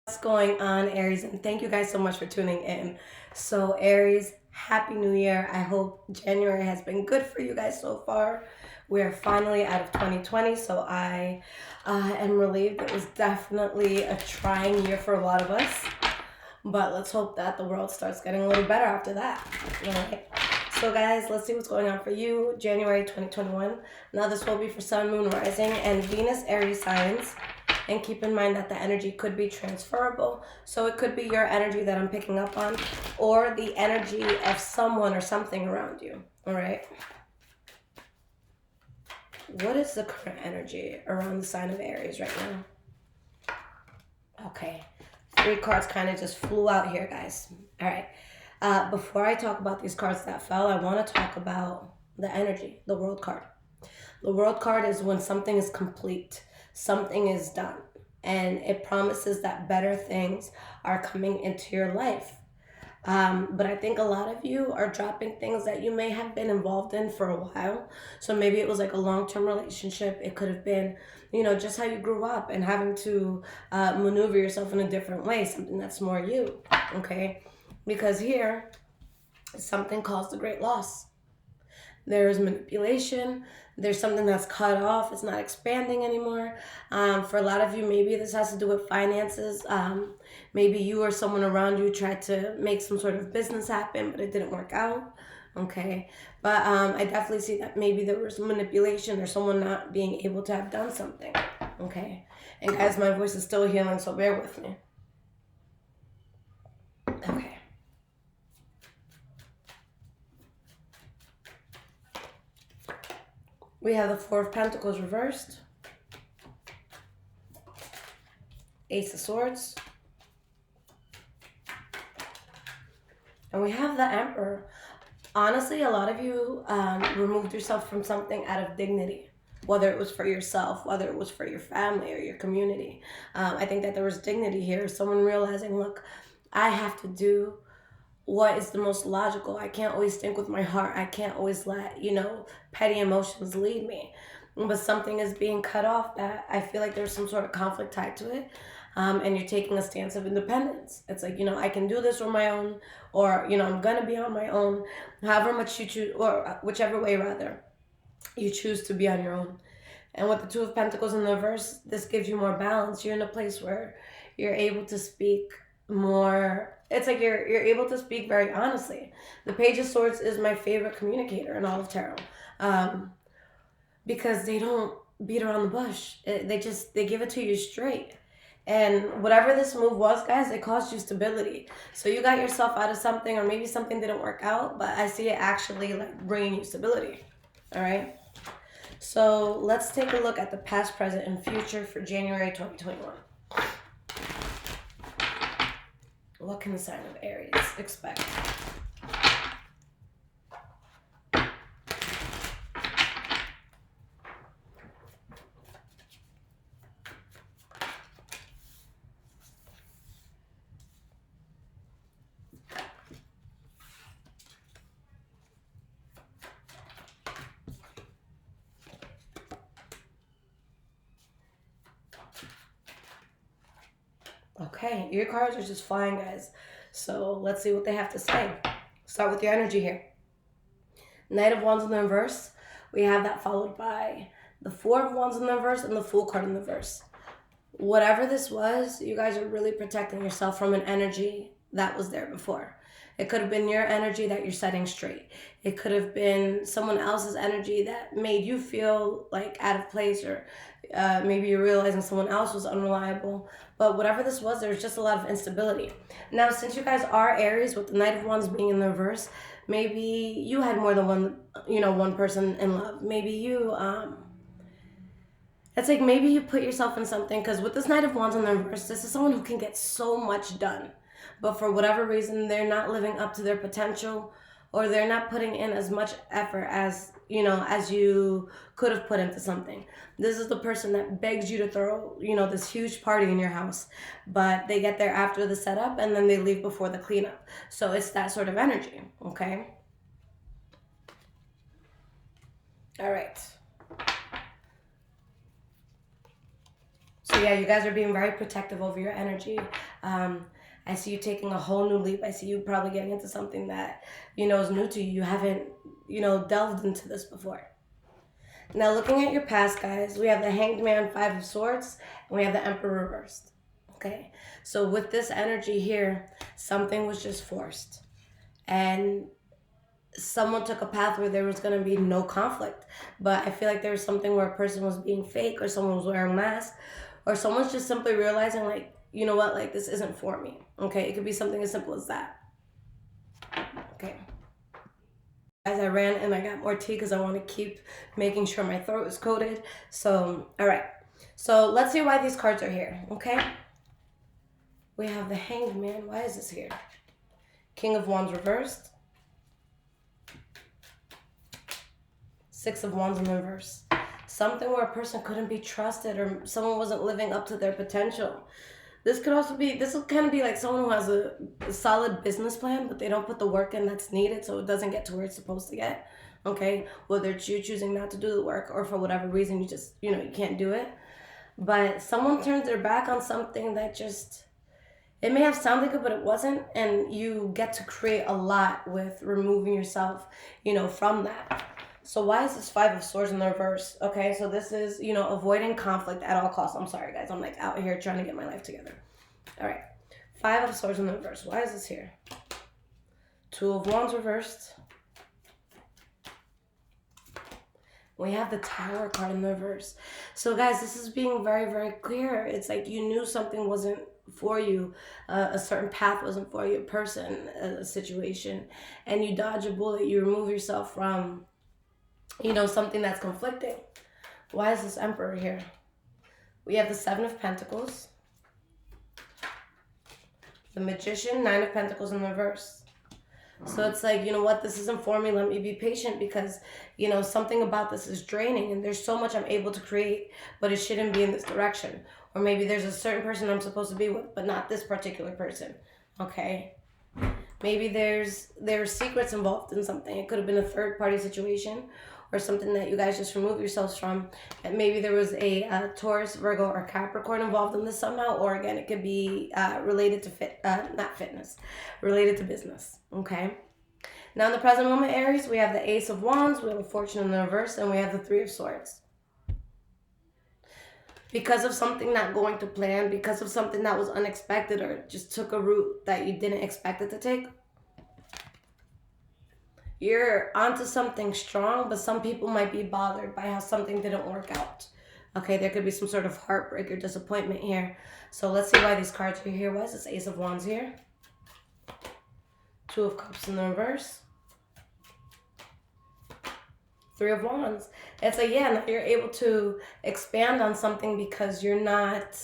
What's going on, Aries? And thank you guys so much for tuning in. So, Aries, Happy New Year. I hope January has been good for you guys so far. We are finally out of 2020, so I am relieved. It was definitely a trying year for a lot of us, but let's hope that the world starts getting a little better after that. All right. So, guys, let's see what's going on for you, January 2021. Now, this will be for Sun, Moon, Rising, and Venus Aries signs. And keep in mind that the energy could be transferable. So it could be your energy that I'm picking up on, or the energy of someone or something around you. All right. What is the current energy around the sign of Aries right now? Okay. 3 cards kind of just flew out here, guys. All right. Before I talk about these cards that fell, I want to talk about the energy, the world card. The world card is when something is complete, something is done, and it promises that better things are coming into your life. But I think a lot of you are dropping things that you may have been involved in for a while. So maybe it was like a long-term relationship. It could have been, just how you grew up and having to maneuver yourself in a different way, something that's more you, okay? Because here, something caused a great loss. There's manipulation. There's something that's cut off. It's not expanding anymore. For a lot of you, maybe this has to do with finances. Maybe you or someone around you tried to make some sort of business happen, but it didn't work out. Okay. But I definitely see that maybe there was manipulation or someone not being able to have done something. Okay. And guys, my voice is still healing, so bear with me. Okay. We have the Four of Pentacles reversed, Ace of Swords, and we have the Emperor. Honestly, a lot of you removed yourself from something out of dignity, whether it was for yourself, whether it was for your family or your community. I think that there was dignity here. Someone realizing, look, I have to do what is the most logical. I can't always think with my heart. I can't always let, petty emotions lead me. But something is being cut off that I feel like there's some sort of conflict tied to it. And you're taking a stance of independence. It's like, I can do this on my own, or, I'm going to be on my own, however much you choose, or whichever way rather you choose to be on your own. And with the Two of Pentacles in the reverse, this gives you more balance. You're in a place where you're able to speak more. It's like you're able to speak very honestly. The Page of Swords is my favorite communicator in all of tarot, because they don't beat around the bush. They give it to you straight. And whatever this move was, guys, it caused you stability. So you got yourself out of something, or maybe something didn't work out, but I see it actually like bringing you stability. All right. So let's take a look at the past, present, and future for January 2021. What can the sign of Aries expect? Okay, your cards are just flying, guys. So let's see what they have to say. Start with your energy here. Knight of Wands in the reverse. We have that followed by the Four of Wands in the reverse and the Fool card in the reverse. Whatever this was, you guys are really protecting yourself from an energy that was there before. It could have been your energy that you're setting straight. It could have been someone else's energy that made you feel like out of place, or maybe you're realizing someone else was unreliable. But whatever this was, there was just a lot of instability. Now, since you guys are Aries, with the Knight of Wands being in the reverse, maybe you had more than one person in love. Maybe you, it's like maybe you put yourself in something, because with this Knight of Wands in the reverse, this is someone who can get so much done. But for whatever reason, they're not living up to their potential, or they're not putting in as much effort as you could have put into something. This is the person that begs you to throw, this huge party in your house, but they get there after the setup and then they leave before the cleanup. So it's that sort of energy, okay? All right. So yeah, you guys are being very protective over your energy. I see you taking a whole new leap. I see you probably getting into something that, is new to you. You haven't, delved into this before. Now, looking at your past, guys, we have the Hanged Man, Five of Swords, and we have the Emperor reversed. Okay? So with this energy here, something was just forced. And someone took a path where there was going to be no conflict. But I feel like there was something where a person was being fake, or someone was wearing a mask, or someone's just simply realizing, like, you know what, like, this isn't for me. Okay? It could be something as simple as that. Okay. Guys, I ran and I got more tea because I want to keep making sure my throat is coated. So, all right. So let's see why these cards are here, okay? We have the Hanged Man. Why is this here? King of Wands reversed. Six of Wands in reverse. Something where a person couldn't be trusted, or someone wasn't living up to their potential. This could also be, this will kind of be like someone who has a solid business plan, but they don't put the work in that's needed, so it doesn't get to where it's supposed to get, okay? Whether it's you choosing not to do the work, or for whatever reason you just, you can't do it. But someone turns their back on something that just, it may have sounded good, but it wasn't, and you get to create a lot with removing yourself, from that. So why is this Five of Swords in the reverse? Okay, so this is, avoiding conflict at all costs. I'm sorry, guys. I'm like out here trying to get my life together. All right. Five of Swords in the reverse. Why is this here? Two of Wands reversed. We have the Tower card in the reverse. So, guys, this is being very, very clear. It's like you knew something wasn't for you. A certain path wasn't for you, a person, a situation. And you dodge a bullet. You remove yourself from something that's conflicting. Why is this Emperor here? We have the Seven of Pentacles, the Magician, Nine of Pentacles in reverse. So it's like, you know what, this isn't for me. Let me be patient because, something about this is draining and there's so much I'm able to create, but it shouldn't be in this direction. Or maybe there's a certain person I'm supposed to be with, but not this particular person. Okay? Maybe there's secrets involved in something. It could have been a third-party situation, or something that you guys just remove yourselves from. And maybe there was a Taurus, Virgo, or Capricorn involved in this somehow. Or again, it could be related to not fitness, related to business. Okay. Now in the present moment, Aries, we have the Ace of Wands, we have the Fortune in the reverse, and we have the Three of Swords. Because of something not going to plan, because of something that was unexpected, or just took a route that you didn't expect it to take, you're onto something strong, but some people might be bothered by how something didn't work out. Okay, there could be some sort of heartbreak or disappointment here. So let's see why these cards are here. Why is this Ace of Wands here? Two of Cups in the reverse. Three of Wands. It's like, yeah, now you're able to expand on something because you're not,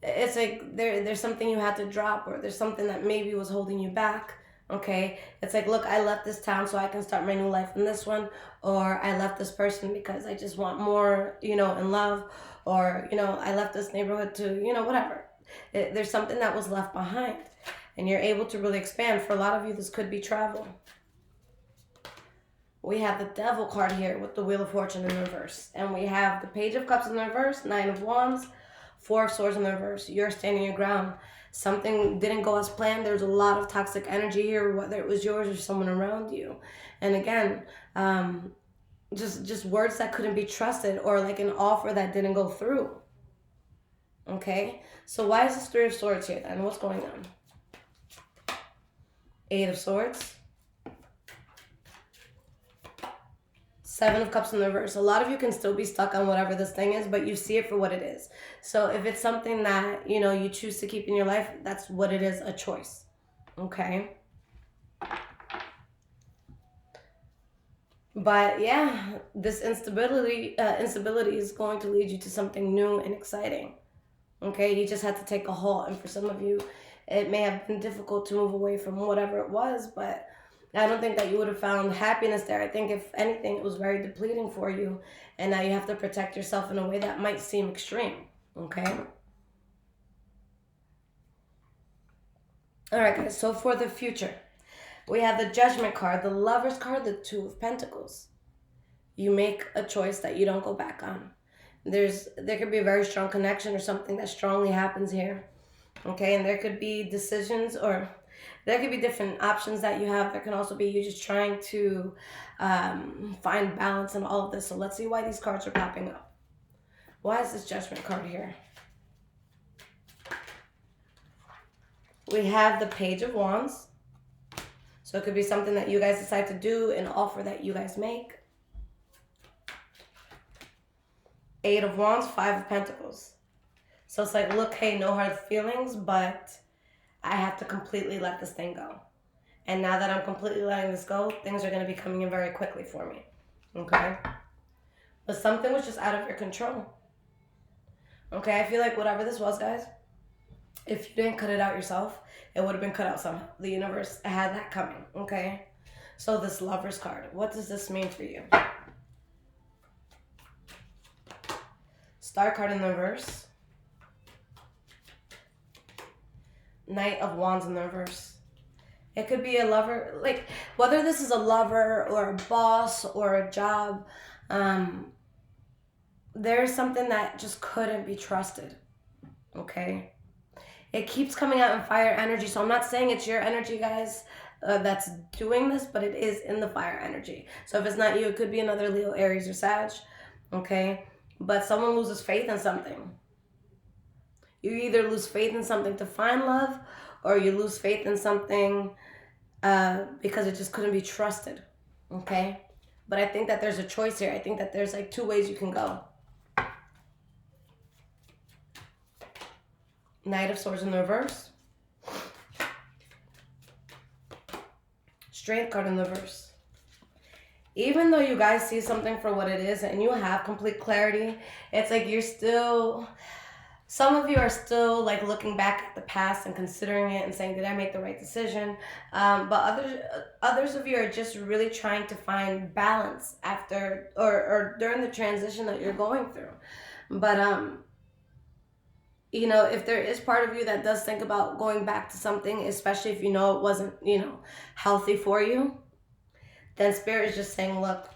it's like there's something you had to drop, or there's something that maybe was holding you back. Okay, it's like, look, I left this town so I can start my new life in this one, or I left this person because I just want more, in love, or, I left this neighborhood to, whatever. There's something that was left behind, and you're able to really expand. For a lot of you, this could be travel. We have the Devil card here with the Wheel of Fortune in reverse, and we have the Page of Cups in the reverse, Nine of Wands, Four of Swords in the reverse. You're standing your ground. Something didn't go as planned. There's a lot of toxic energy here, whether it was yours or someone around you. And again, just words that couldn't be trusted, or like an offer that didn't go through. Okay? So why is this Three of Swords here then? What's going on? Eight of Swords. Seven of Cups in the reverse. A lot of you can still be stuck on whatever this thing is, but you see it for what it is. So if it's something that, you choose to keep in your life, that's what it is, a choice. Okay? But yeah, this instability is going to lead you to something new and exciting. Okay? You just had to take a halt. And for some of you, it may have been difficult to move away from whatever it was, but I don't think that you would have found happiness there. I think if anything, it was very depleting for you. And now you have to protect yourself in a way that might seem extreme. Okay? All right, guys. So for the future, we have the Judgment card, the Lover's card, the Two of Pentacles. You make a choice that you don't go back on. There could be a very strong connection or something that strongly happens here. Okay, and there could be decisions, or there could be different options that you have. There can also be you just trying to find balance in all of this. So let's see why these cards are popping up. Why is this Judgment card here? We have the Page of Wands. So it could be something that you guys decide to do, an offer that you guys make. Eight of Wands, Five of Pentacles. So it's like, look, hey, no hard feelings, but I have to completely let this thing go. And now that I'm completely letting this go, things are going to be coming in very quickly for me. Okay? But something was just out of your control. Okay? I feel like whatever this was, guys, if you didn't cut it out yourself, it would have been cut out somehow. The universe had that coming. Okay? So this Lover's card, what does this mean for you? Star card in the reverse. Knight of Wands in the reverse. It could be a lover, like whether this is a lover or a boss or a job, there's something that just couldn't be trusted. Okay? It keeps coming out in fire energy, so I'm not saying it's your energy, guys, that's doing this, but it is in the fire energy. So if it's not you, it could be another Leo, Aries, or Sag. Okay? But someone loses faith in something. You either lose faith in something to find love, or you lose faith in something because it just couldn't be trusted. Okay? But I think that there's a choice here. I think that there's like two ways you can go. Knight of Swords in the reverse. Strength card in the reverse. Even though you guys see something for what it is and you have complete clarity, it's like you're still... Some of you are still like looking back at the past and considering it and saying, did I make the right decision? But others of you are just really trying to find balance after or during the transition that you're going through. But, you know, if there is part of you that does think about going back to something, especially if you know it wasn't, you know, healthy for you, then Spirit is just saying, look,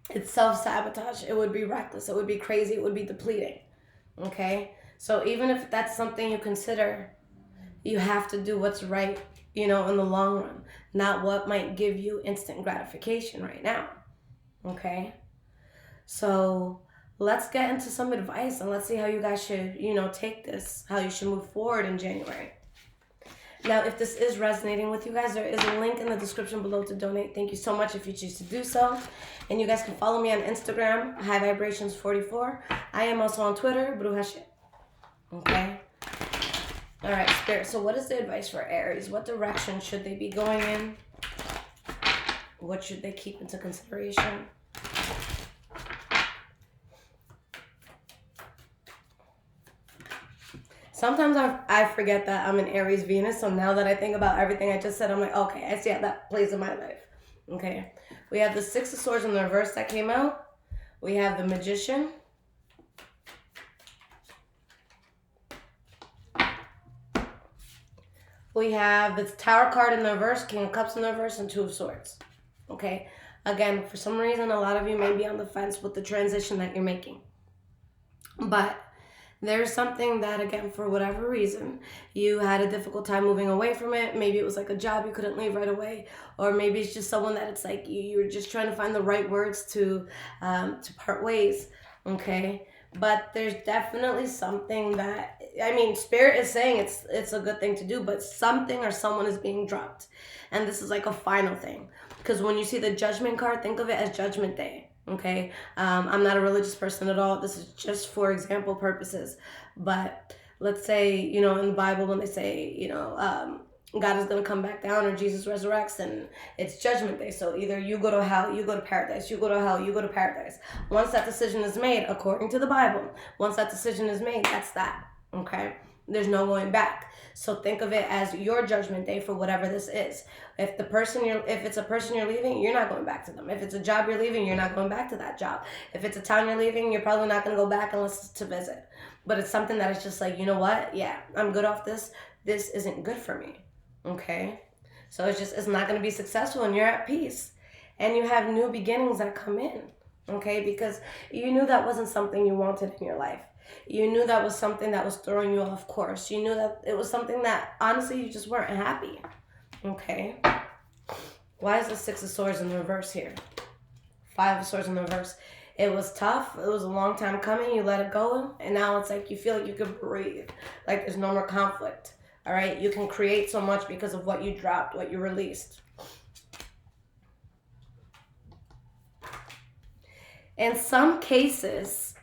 it's self-sabotage. It would be reckless. It would be crazy. It would be depleting. Okay? So even if that's something you consider, you have to do what's right, you know, in the long run, not what might give you instant gratification right now. Okay? So let's get into some advice and let's see how you guys should, you know, take this, how you should move forward in January. Now, if this is resonating with you guys, there is a link in the description below to donate. Thank you so much if you choose to do so. And you guys can follow me on Instagram, High Vibrations 44. I am also on Twitter, Bruja. Okay? All right, Spirit. So what is the advice for Aries? What direction should they be going in? What should they keep into consideration? Sometimes I forget that I'm an Aries Venus, so now that I think about everything I just said, I'm like, okay, I see how that plays in my life. Okay, we have the Six of Swords in the reverse that came out. We have the Magician. We have the Tower card in the reverse, King of Cups in the reverse, and Two of Swords. Okay, again, for some reason, a lot of you may be on the fence with the transition that you're making. But there's something that, again, for whatever reason, you had a difficult time moving away from it. Maybe it was like a job you couldn't leave right away. Or maybe it's just someone that it's like you were just trying to find the right words to part ways, okay? But there's definitely something that, I mean, Spirit is saying it's a good thing to do, but something or someone is being dropped. And this is like a final thing. Because when you see the Judgment card, think of it as Judgment Day. Okay, I'm not a religious person at all. This is just for example purposes. But let's say, you know, in the Bible when they say, you know, God is going to come back down or Jesus resurrects, and it's Judgment Day. So either you go to hell, you go to paradise, you go to hell, you go to paradise. Once that decision is made, according to the Bible, once that decision is made, that's that. Okay, there's no going back. So think of it as your Judgment Day for whatever this is. If it's a person you're leaving, you're not going back to them. If it's a job you're leaving, you're not going back to that job. If it's a town you're leaving, you're probably not going to go back unless it's to visit. But it's something that is just like, you know what? Yeah, I'm good off this. This isn't good for me. Okay? So it's not going to be successful, and you're at peace. And you have new beginnings that come in. Okay? Because you knew that wasn't something you wanted in your life. You knew that was something that was throwing you off course. You knew that it was something that, honestly, you just weren't happy. Okay? Why is the Six of Swords in the reverse here? Five of Swords in the reverse. It was tough. It was a long time coming. You let it go. And now it's like you feel like you can breathe. Like there's no more conflict. All right? You can create so much because of what you dropped, what you released. In some cases,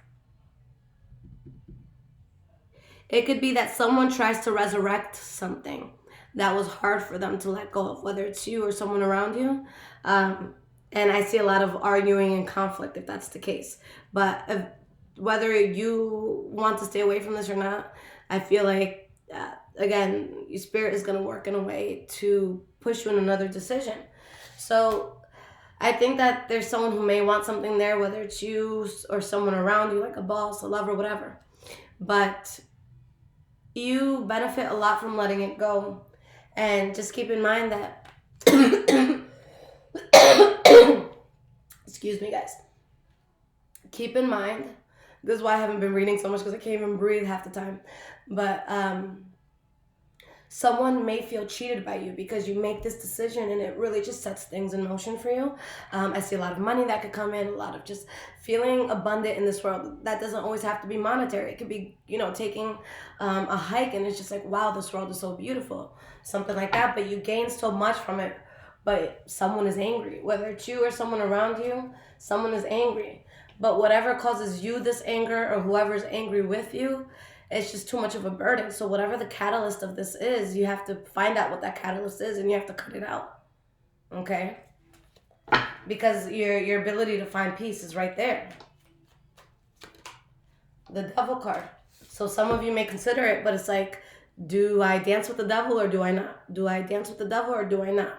it could be that someone tries to resurrect something that was hard for them to let go of, whether it's you or someone around you. And I see a lot of arguing and conflict if that's the case. But whether you want to stay away from this or not, I feel like, again, your spirit is going to work in a way to push you in another decision. So I think that there's someone who may want something there, whether it's you or someone around you, like a boss, a lover, whatever. But you benefit a lot from letting it go. And just keep in mind that excuse me, guys. Keep in mind, this is why I haven't been reading so much, because I can't even breathe half the time. But someone may feel cheated by you because you make this decision and it really just sets things in motion for you. I see a lot of money that could come in, a lot of just feeling abundant in this world. That doesn't always have to be monetary. It could be, taking a hike and it's just like, wow, this world is so beautiful. Something like that, but you gain so much from it. But someone is angry. Whether it's you or someone around you, someone is angry. But whatever causes you this anger or whoever's angry with you, it's just too much of a burden. So whatever the catalyst of this is, you have to find out what that catalyst is and you have to cut it out. Okay? Because your ability to find peace is right there. The Devil card. So some of you may consider it, but it's like, do I dance with the devil or do I not? Do I dance with the devil or do I not?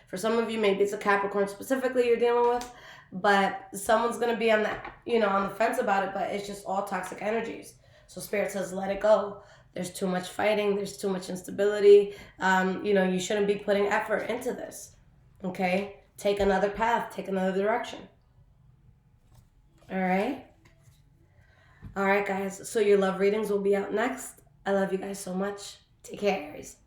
For some of you, maybe it's a Capricorn specifically you're dealing with, but someone's going to be on the fence about it, but it's just all toxic energies. So Spirit says, let it go. There's too much fighting. There's too much instability. You shouldn't be putting effort into this. Okay? Take another path. Take another direction. All right? All right, guys. So your love readings will be out next. I love you guys so much. Take care, Aries.